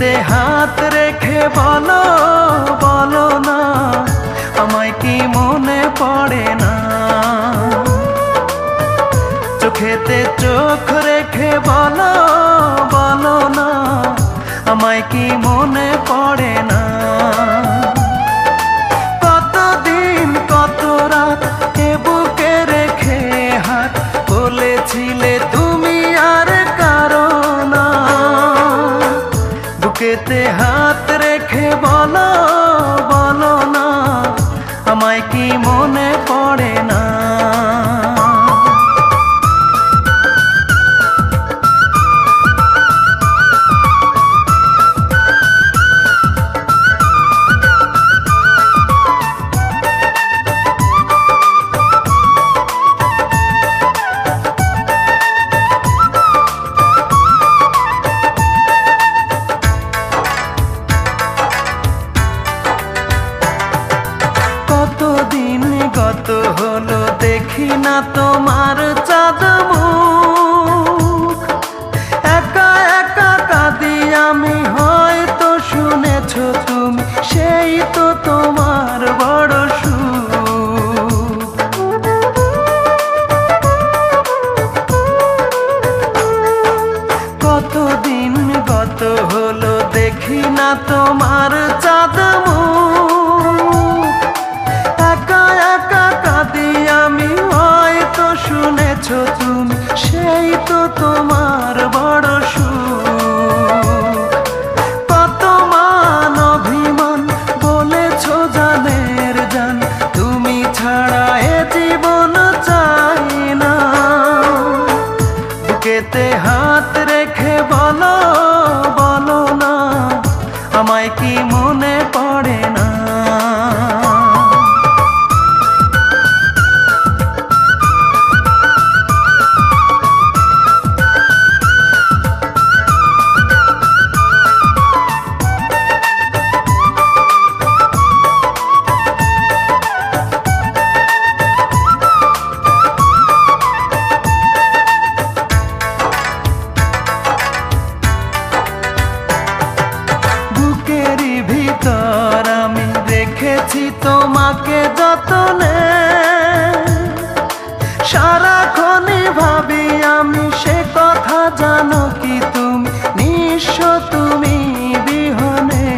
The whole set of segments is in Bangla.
বুকেতে হাত রেখে বলো বলো না আমায় কি মনে পড়ে না। চোখেতে চোখ রেখে বলো বলো না আমায় কি মনে পড়ে না। কতদিন কত রাত এ বুকে রেখে হাত বলেছিলে তুমি আর কারো না। বুকেতে হাত রেখে বলো বলো না আমায় কি মনে পড়ে না। কতদিন গত হলো দেখি না তোমার চাঁদ মুখ। একা একা কাঁদি আমি, হয়তো শুনেছ তুমি, সেই তো তোমার বড় সুখ। কতদিন গত হলো দেখি না তোমার চাঁদ মুখ। একা একা কাঁদি আমি, হয়তো শুনেছ তুমি, সেই তো তোমার বড় সুখ। কত মান অভিমান বলেছ জানের জান, তুমি ছাড়া এ জীবন চাই না। বুকেতে হাত রেখে বলো বলো না আমায় কি মনে পড়ে না। বুকেরই ভিতর আমি রেখেছি তোমাকে যতনে, সারাক্ষণই ভাবি আমি সে কথা, জানো কি তুমি নিঃস্ব তুমি বিহনে।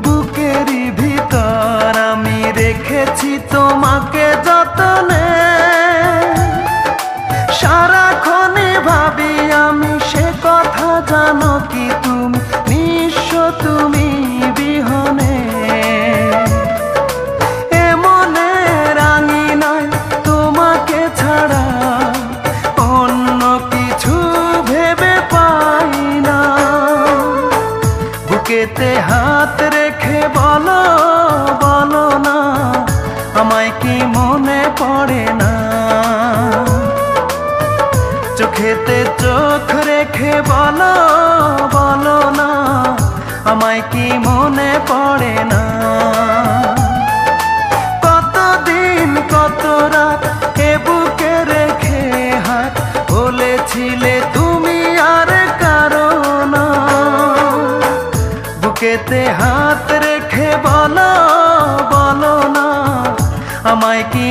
বুকেরই ভিতর আমি রেখেছি তোমাকে যতনে, সারাক্ষণই ভাবি আমি সে কথা, জানো কি তুমি নিঃস্ব তুমি বিহনে। এমনে রাঙিনায় তোমাকে ছাড়া অন্য কিছু ভেবে পাই না। বুকেতে হাত রেখে বলো বলো না আমায় কি মনে পড়ে না। চোখেতে চোখ রেখে বলো বলো না আমায় কি মনে পড়ে না। কতদিন কত রাত এ বুকে রেখে হাত বলেছিলে তুমি আর কারো না। বুকেতে হাত রেখে বলো বলো না আমায় কি